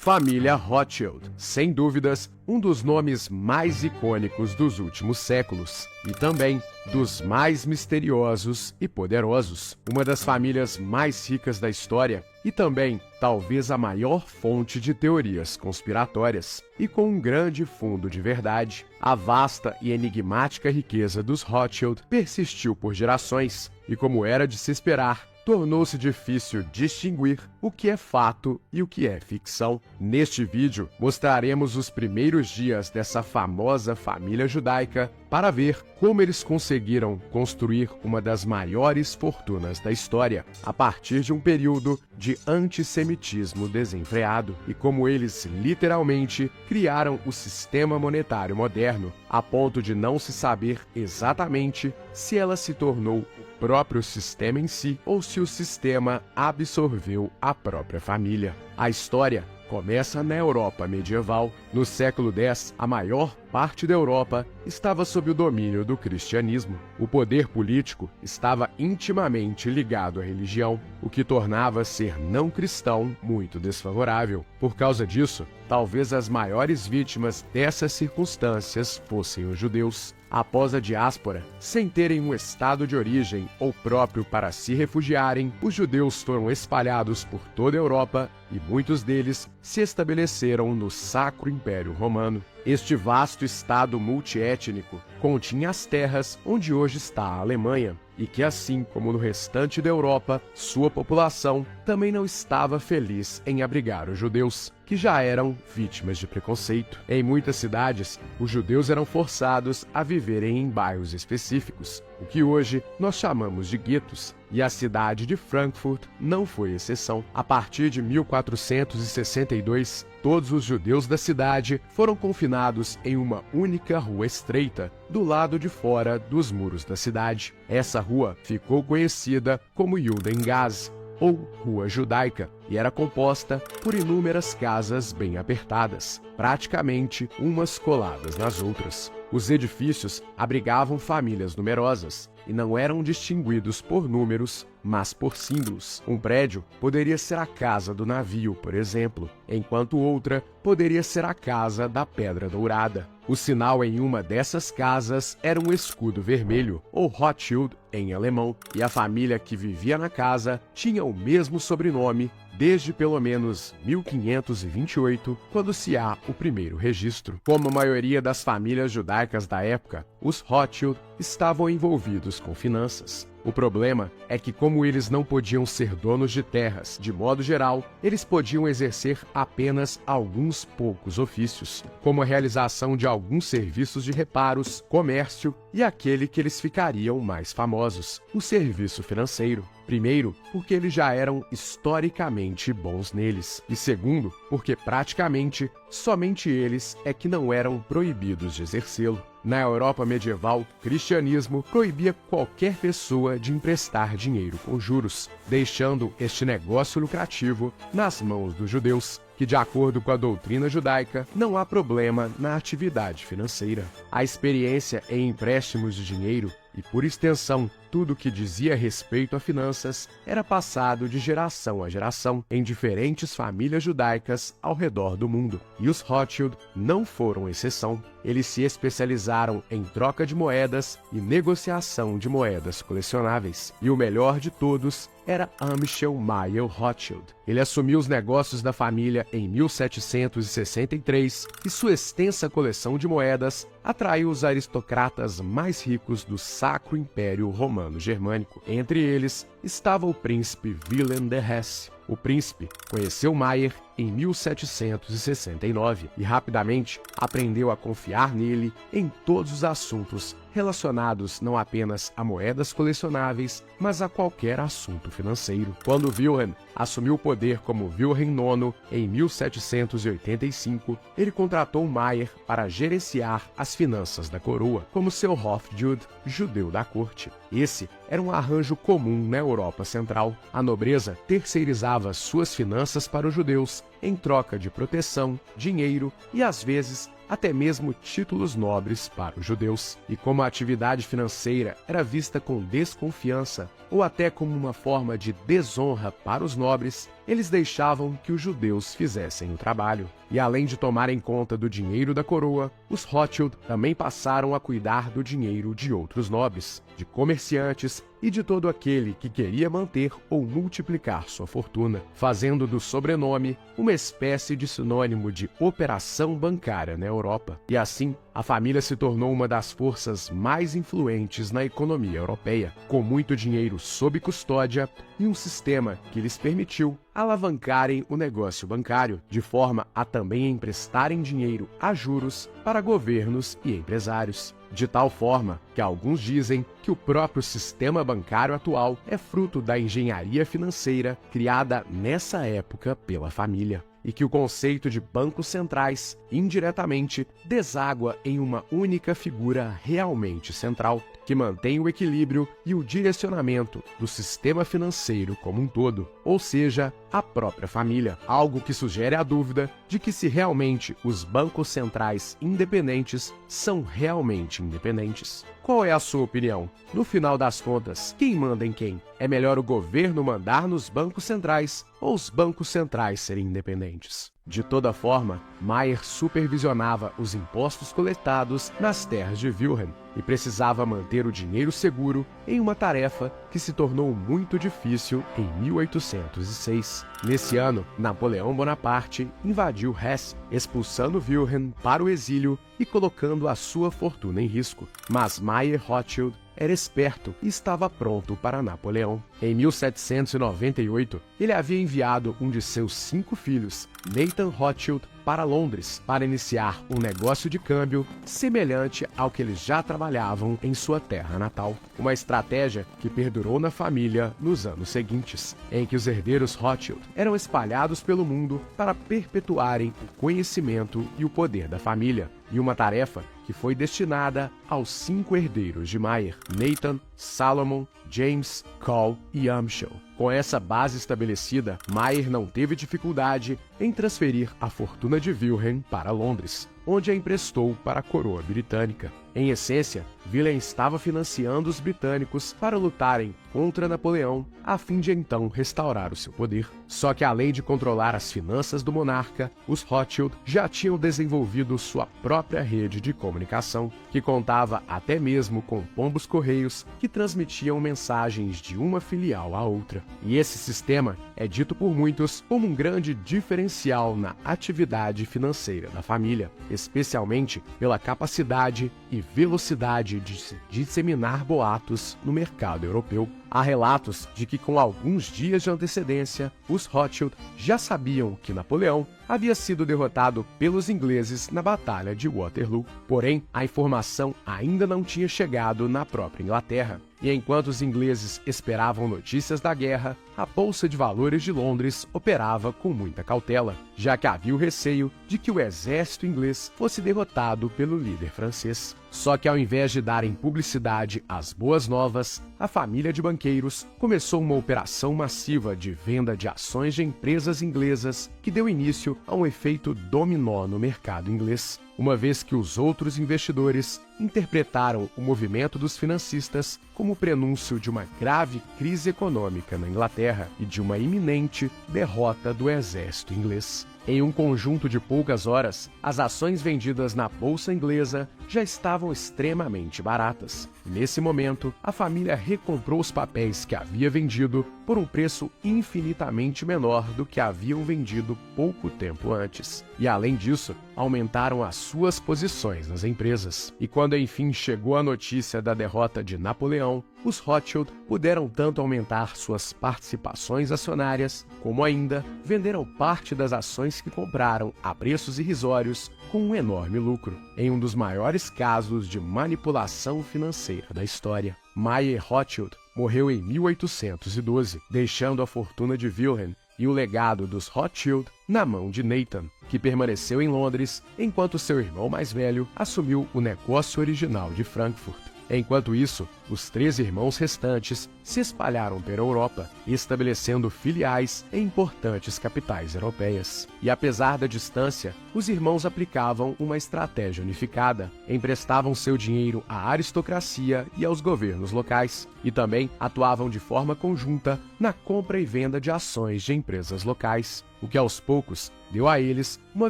Família Rothschild, sem dúvidas, um dos nomes mais icônicos dos últimos séculos e também dos mais misteriosos e poderosos. Uma das famílias mais ricas da história e também, talvez, a maior fonte de teorias conspiratórias. E com um grande fundo de verdade, a vasta e enigmática riqueza dos Rothschild persistiu por gerações e, como era de se esperar, tornou-se difícil distinguir o que é fato e o que é ficção. Neste vídeo, mostraremos os primeiros dias dessa famosa família judaica para ver como eles conseguiram construir uma das maiores fortunas da história, a partir de um período de antissemitismo desenfreado, e como eles literalmente criaram o sistema monetário moderno, a ponto de não se saber exatamente se ela se tornou o próprio sistema em si ou se o sistema absorveu a própria família. A história começa na Europa medieval. No século X, a maior parte da Europa estava sob o domínio do cristianismo. O poder político estava intimamente ligado à religião, o que tornava ser não cristão muito desfavorável. Por causa disso, talvez as maiores vítimas dessas circunstâncias fossem os judeus. Após a diáspora, sem terem um estado de origem ou próprio para se refugiarem, os judeus foram espalhados por toda a Europa e muitos deles se estabeleceram no Sacro Império Romano. Este vasto estado multiétnico continha as terras onde hoje está a Alemanha, e que, assim como no restante da Europa, sua população também não estava feliz em abrigar os judeus, que já eram vítimas de preconceito. Em muitas cidades, os judeus eram forçados a viverem em bairros específicos, o que hoje nós chamamos de guetos, e a cidade de Frankfurt não foi exceção. A partir de 1462, todos os judeus da cidade foram confinados em uma única rua estreita, do lado de fora dos muros da cidade. Essa rua ficou conhecida como Judengasse, ou Rua Judaica, e era composta por inúmeras casas bem apertadas, praticamente umas coladas nas outras. Os edifícios abrigavam famílias numerosas e não eram distinguidos por números, mas por símbolos. Um prédio poderia ser a casa do navio, por exemplo, enquanto outra poderia ser a casa da Pedra Dourada. O sinal em uma dessas casas era um escudo vermelho, ou Rothschild em alemão, e a família que vivia na casa tinha o mesmo sobrenome desde pelo menos 1528, quando se há o primeiro registro. Como a maioria das famílias judaicas da época, os Rothschild estavam envolvidos com finanças. O problema é que, como eles não podiam ser donos de terras de modo geral, eles podiam exercer apenas alguns poucos ofícios, como a realização de alguns serviços de reparos, comércio e aquele que eles ficariam mais famosos, o serviço financeiro. Primeiro, porque eles já eram historicamente bons neles, e segundo, porque praticamente somente eles é que não eram proibidos de exercê-lo. Na Europa medieval, o cristianismo proibia qualquer pessoa de emprestar dinheiro com juros, deixando este negócio lucrativo nas mãos dos judeus, que, de acordo com a doutrina judaica, não há problema na atividade financeira. A experiência em empréstimos de dinheiro e, por extensão, tudo que dizia respeito a finanças era passado de geração a geração em diferentes famílias judaicas ao redor do mundo. E os Rothschild não foram exceção. Eles se especializaram em troca de moedas e negociação de moedas colecionáveis. E o melhor de todos era Amschel Meyer Rothschild. Ele assumiu os negócios da família em 1763 e sua extensa coleção de moedas atraiu os aristocratas mais ricos do Sacro Império Romano Germânico. Entre eles estava o príncipe Wilhelm de Hesse. O príncipe conheceu Meyer em 1769 e rapidamente aprendeu a confiar nele em todos os assuntos relacionados não apenas a moedas colecionáveis, mas a qualquer assunto financeiro. Quando Wilhelm assumiu o poder como Wilhelm IX em 1785, ele contratou Meyer para gerenciar as finanças da coroa, como seu Hofjud, judeu da corte. Esse era um arranjo comum na Europa Central. A nobreza terceirizava suas finanças para os judeus em troca de proteção, dinheiro e, às vezes, até mesmo títulos nobres para os judeus. E como a atividade financeira era vista com desconfiança ou até como uma forma de desonra para os nobres, eles deixavam que os judeus fizessem o trabalho. E além de tomarem conta do dinheiro da coroa, os Rothschild também passaram a cuidar do dinheiro de outros nobres, de comerciantes e de todo aquele que queria manter ou multiplicar sua fortuna, fazendo do sobrenome uma espécie de sinônimo de operação bancária na Europa. E assim, a família se tornou uma das forças mais influentes na economia europeia, com muito dinheiro sob custódia e um sistema que lhes permitiu alavancarem o negócio bancário, de forma a também emprestarem dinheiro a juros para governos e empresários. De tal forma que alguns dizem que o próprio sistema bancário atual é fruto da engenharia financeira criada nessa época pela família. E que o conceito de bancos centrais, indiretamente, deságua em uma única figura realmente central, que mantém o equilíbrio e o direcionamento do sistema financeiro como um todo, ou seja, a própria família. Algo que sugere a dúvida de que se realmente os bancos centrais independentes são realmente independentes. Qual é a sua opinião? No final das contas, quem manda em quem? É melhor o governo mandar nos bancos centrais ou os bancos centrais serem independentes? De toda forma, Mayer supervisionava os impostos coletados nas terras de Wilhelm e precisava manter o dinheiro seguro em uma tarefa que se tornou muito difícil em 1806. Nesse ano, Napoleão Bonaparte invadiu Hesse, expulsando Wilhelm para o exílio e colocando a sua fortuna em risco. Mas Mayer Rothschild era esperto e estava pronto para Napoleão. Em 1798, ele havia enviado um de seus 5 filhos, Nathan Rothschild, para Londres para iniciar um negócio de câmbio semelhante ao que eles já trabalhavam em sua terra natal. Uma estratégia que perdurou na família nos anos seguintes, em que os herdeiros Rothschild eram espalhados pelo mundo para perpetuarem o conhecimento e o poder da família, e uma tarefa que foi destinada aos 5 herdeiros de Mayer: Nathan, Salomon, James, Cole e Amschel. Com essa base estabelecida, Mayer não teve dificuldade em transferir a fortuna de Wilhelm para Londres, onde a emprestou para a coroa britânica. Em essência, Wilhelm estava financiando os britânicos para lutarem contra Napoleão, a fim de então restaurar o seu poder. Só que além de controlar as finanças do monarca, os Rothschild já tinham desenvolvido sua própria rede de comunicação, que contava até mesmo com pombos-correios que transmitiam mensagens de uma filial à outra. E esse sistema é dito por muitos como um grande diferencial na atividade financeira da família, especialmente pela capacidade e velocidade de se disseminar boatos no mercado europeu. Há relatos de que, com alguns dias de antecedência, os Rothschild já sabiam que Napoleão havia sido derrotado pelos ingleses na Batalha de Waterloo. Porém, a informação ainda não tinha chegado na própria Inglaterra. E enquanto os ingleses esperavam notícias da guerra, a Bolsa de Valores de Londres operava com muita cautela, já que havia o receio de que o exército inglês fosse derrotado pelo líder francês. Só que ao invés de darem publicidade às boas novas, a família de banqueiros começou uma operação massiva de venda de ações de empresas inglesas que deu início a um efeito dominó no mercado inglês, uma vez que os outros investidores interpretaram o movimento dos financistas como prenúncio de uma grave crise econômica na Inglaterra e de uma iminente derrota do exército inglês. Em um conjunto de poucas horas, as ações vendidas na bolsa inglesa já estavam extremamente baratas. Nesse momento, a família recomprou os papéis que havia vendido por um preço infinitamente menor do que haviam vendido pouco tempo antes. E além disso, aumentaram as suas posições nas empresas. E quando enfim chegou a notícia da derrota de Napoleão, os Rothschild puderam tanto aumentar suas participações acionárias, como ainda venderam parte das ações que compraram a preços irrisórios com um enorme lucro, em um dos maiores casos de manipulação financeira da história. Mayer Rothschild morreu em 1812, deixando a fortuna de Wilhelm e o legado dos Rothschild na mão de Nathan, que permaneceu em Londres enquanto seu irmão mais velho assumiu o negócio original de Frankfurt. Enquanto isso, os 3 irmãos restantes se espalharam pela Europa, estabelecendo filiais em importantes capitais europeias. E apesar da distância, os irmãos aplicavam uma estratégia unificada, emprestavam seu dinheiro à aristocracia e aos governos locais, e também atuavam de forma conjunta na compra e venda de ações de empresas locais, o que aos poucos deu a eles uma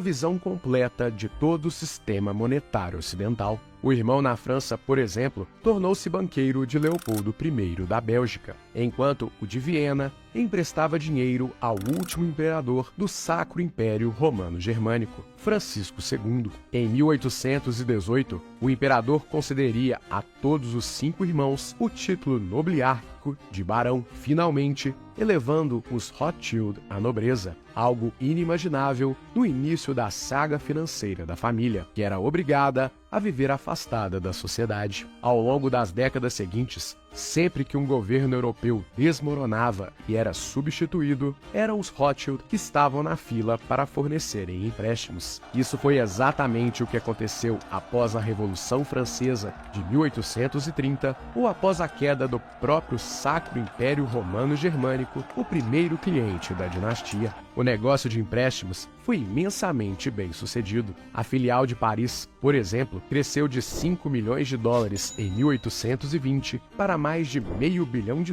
visão completa de todo o sistema monetário ocidental. O irmão na França, por exemplo, tornou-se banqueiro de Leopoldo I da Bélgica, enquanto o de Viena emprestava dinheiro ao último imperador do Sacro Império Romano Germânico, Francisco II. Em 1818, o imperador concederia a todos os 5 irmãos o título nobiliárquico de barão, finalmente elevando os Rothschild à nobreza, algo inimaginável no início da saga financeira da família, que era obrigada a viver afastada da sociedade. Ao longo das décadas seguintes, sempre que um governo europeu desmoronava e era substituído, eram os Rothschild que estavam na fila para fornecerem empréstimos. Isso foi exatamente o que aconteceu após a Revolução Francesa de 1830 ou após a queda do próprio Sacro Império Romano Germânico, o primeiro cliente da dinastia. O negócio de empréstimos foi imensamente bem sucedido. A filial de Paris, por exemplo, cresceu de 5 milhões de dólares em 1820 para mais de $500 milhão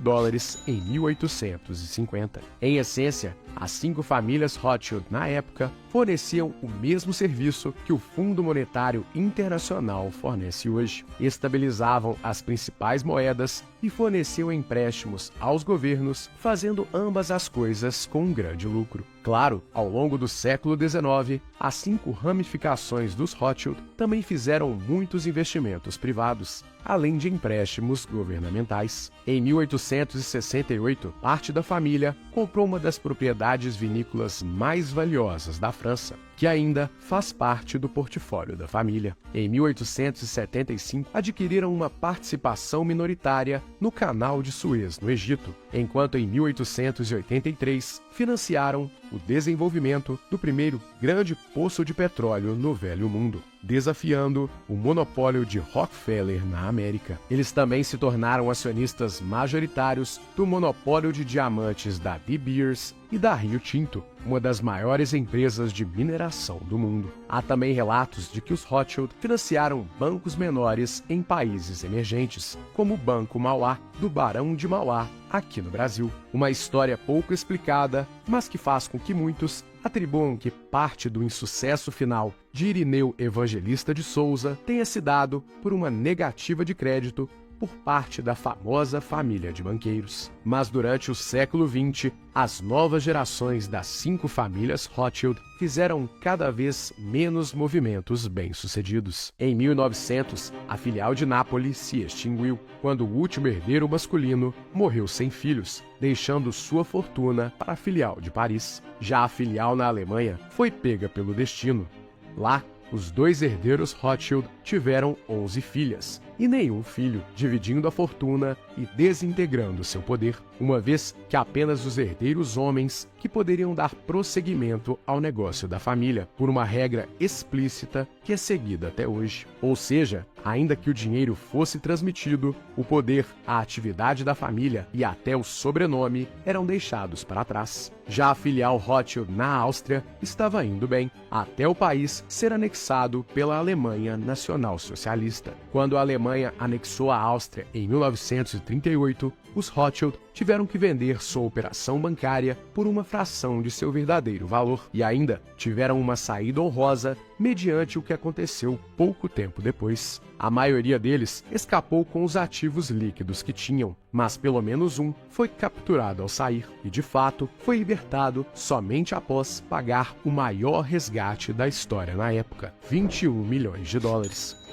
em 1850. Em essência, as 5 famílias Rothschild na época forneciam o mesmo serviço que o Fundo Monetário Internacional fornece hoje. Estabilizavam as principais moedas e forneciam empréstimos aos governos, fazendo ambas as coisas com um grande lucro. Claro, ao longo do século XIX, as 5 ramificações dos Rothschild também fizeram muitos investimentos privados, além de empréstimos governamentais. Em 1868, parte da família comprou uma das propriedades vinícolas mais valiosas da França, que ainda faz parte do portfólio da família. Em 1875, adquiriram uma participação minoritária no Canal de Suez, no Egito, enquanto em 1883 financiaram o desenvolvimento do primeiro grande poço de petróleo no Velho Mundo, desafiando o monopólio de Rockefeller na América. Eles também se tornaram acionistas majoritários do monopólio de diamantes da De Beers e da Rio Tinto, uma das maiores empresas de mineração do mundo. Há também relatos de que os Rothschild financiaram bancos menores em países emergentes, como o Banco Mauá, do Barão de Mauá, aqui no Brasil. Uma história pouco explicada, mas que faz com que muitos atribuam que parte do insucesso final de Irineu Evangelista de Souza tenha se dado por uma negativa de crédito por parte da famosa família de banqueiros. Mas durante o século XX, as novas gerações das 5 famílias Rothschild fizeram cada vez menos movimentos bem-sucedidos. Em 1900, a filial de Nápoles se extinguiu, quando o último herdeiro masculino morreu sem filhos, deixando sua fortuna para a filial de Paris. Já a filial na Alemanha foi pega pelo destino. Lá, os 2 herdeiros Rothschild tiveram 11 filhas e nenhum filho, dividindo a fortuna e desintegrando seu poder, uma vez que apenas os herdeiros homens que poderiam dar prosseguimento ao negócio da família, por uma regra explícita que é seguida até hoje. Ou seja, ainda que o dinheiro fosse transmitido, o poder, a atividade da família e até o sobrenome eram deixados para trás. Já a filial Rothschild na Áustria estava indo bem, até o país ser anexado pela Alemanha nacional-socialista. Quando a Alemanha anexou a Áustria em 1938, os Rothschild tiveram que vender sua operação bancária por uma fração de seu verdadeiro valor e ainda tiveram uma saída honrosa mediante o que aconteceu pouco tempo depois. A maioria deles escapou com os ativos líquidos que tinham, mas pelo menos um foi capturado ao sair e, de fato, foi libertado somente após pagar o maior resgate da história na época, $21 milhões.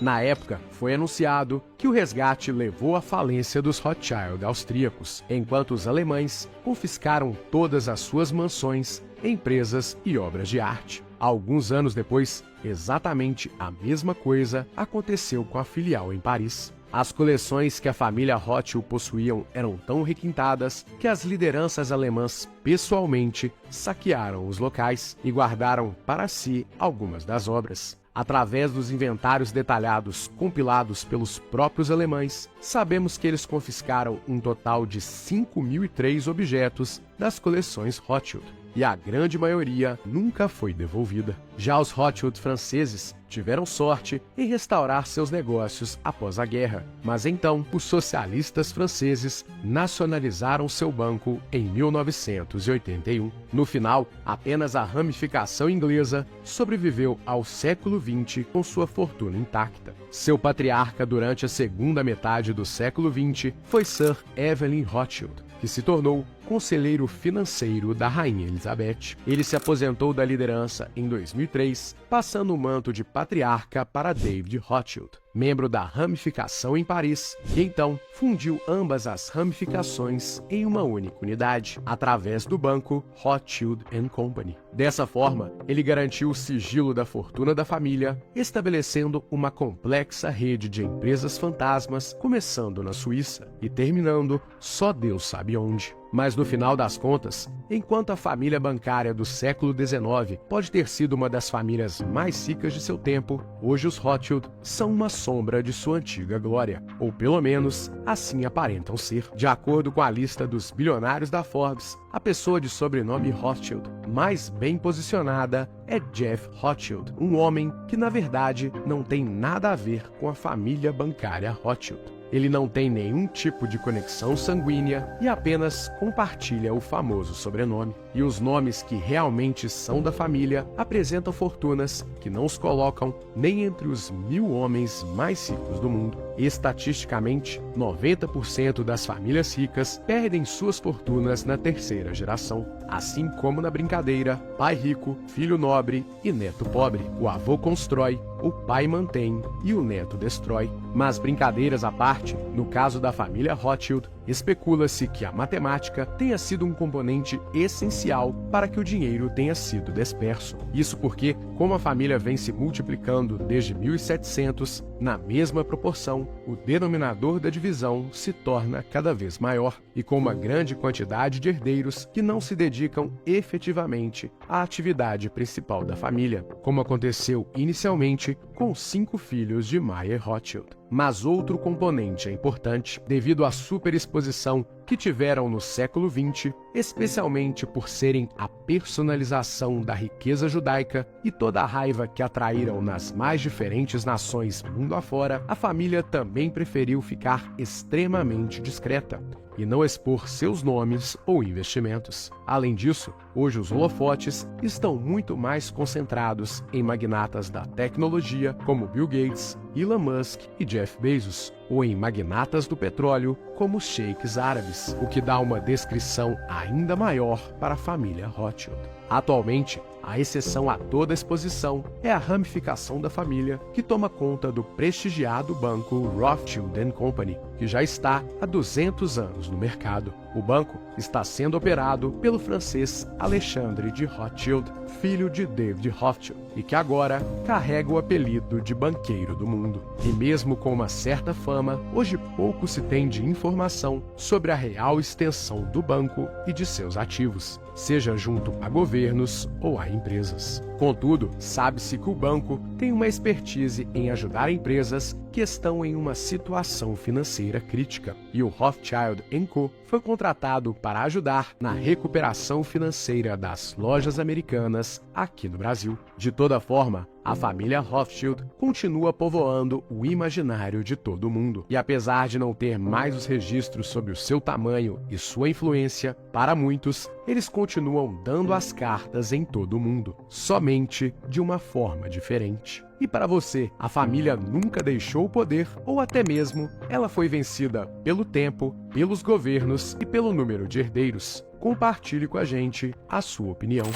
Na época, foi anunciado que o resgate levou à falência dos Rothschild austríacos, enquanto os alemães confiscaram todas as suas mansões, empresas e obras de arte. Alguns anos depois, exatamente a mesma coisa aconteceu com a filial em Paris. As coleções que a família Rothschild possuíam eram tão requintadas que as lideranças alemãs pessoalmente saquearam os locais e guardaram para si algumas das obras. Através dos inventários detalhados compilados pelos próprios alemães, sabemos que eles confiscaram um total de 5.003 objetos das coleções Rothschild, e a grande maioria nunca foi devolvida. Já os Rothschild franceses tiveram sorte em restaurar seus negócios após a guerra, mas então os socialistas franceses nacionalizaram seu banco em 1981. No final, apenas a ramificação inglesa sobreviveu ao século XX com sua fortuna intacta. Seu patriarca durante a segunda metade do século XX foi Sir Evelyn Rothschild, que se tornou conselheiro financeiro da Rainha Elizabeth. Ele se aposentou da liderança em 2003, passando o manto de patriarca para David Rothschild, membro da ramificação em Paris, que então fundiu ambas as ramificações em uma única unidade, através do banco Rothschild & Company. Dessa forma, ele garantiu o sigilo da fortuna da família, estabelecendo uma complexa rede de empresas fantasmas, começando na Suíça e terminando só Deus sabe onde. Mas no final das contas, enquanto a família bancária do século XIX pode ter sido uma das famílias mais ricas de seu tempo, hoje os Rothschild são uma sombra de sua antiga glória, ou pelo menos assim aparentam ser. De acordo com a lista dos bilionários da Forbes, a pessoa de sobrenome Rothschild mais bem posicionada é Jeff Rothschild, um homem que na verdade não tem nada a ver com a família bancária Rothschild. Ele não tem nenhum tipo de conexão sanguínea e apenas compartilha o famoso sobrenome. E os nomes que realmente são da família apresentam fortunas que não os colocam nem entre os 1000 homens mais ricos do mundo. Estatisticamente, 90% das famílias ricas perdem suas fortunas na terceira geração. Assim como na brincadeira, pai rico, filho nobre e neto pobre. O avô constrói, o pai mantém e o neto destrói. Mas brincadeiras à parte, no caso da família Rothschild, especula-se que a matemática tenha sido um componente essencial para que o dinheiro tenha sido disperso. Isso porque, como a família vem se multiplicando desde 1700, na mesma proporção, o denominador da divisão se torna cada vez maior, e com uma grande quantidade de herdeiros que não se dedicam efetivamente à atividade principal da família, como aconteceu inicialmente com os 5 filhos de Mayer Rothschild. Mas outro componente é importante devido à superexposição que tiveram no século XX, especialmente por serem a personalização da riqueza judaica e toda a raiva que atraíram nas mais diferentes nações mundo afora, a família também preferiu ficar extremamente discreta e não expor seus nomes ou investimentos. Além disso, hoje os holofotes estão muito mais concentrados em magnatas da tecnologia como Bill Gates, Elon Musk e Jeff Bezos, ou em magnatas do petróleo como os sheiks árabes, o que dá uma descrição ainda maior para a família Rothschild. Atualmente, a exceção a toda exposição é a ramificação da família, que toma conta do prestigiado banco Rothschild & Company, que já está há 200 anos no mercado. O banco está sendo operado pelo francês Alexandre de Rothschild, filho de David Rothschild, e que agora carrega o apelido de banqueiro do mundo. E mesmo com uma certa fama, hoje pouco se tem de informação sobre a real extensão do banco e de seus ativos, seja junto a governos ou a empresas. Contudo, sabe-se que o banco tem uma expertise em ajudar empresas que estão em uma situação financeira crítica, e o Rothschild & Co. foi contratado para ajudar na recuperação financeira das lojas americanas aqui no Brasil. De toda forma, a família Rothschild continua povoando o imaginário de todo mundo. E apesar de não ter mais os registros sobre o seu tamanho e sua influência, para muitos, eles continuam dando as cartas em todo o mundo, somente de uma forma diferente. E para você, a família nunca deixou o poder, ou até mesmo ela foi vencida pelo tempo, pelos governos e pelo número de herdeiros? Compartilhe com a gente a sua opinião.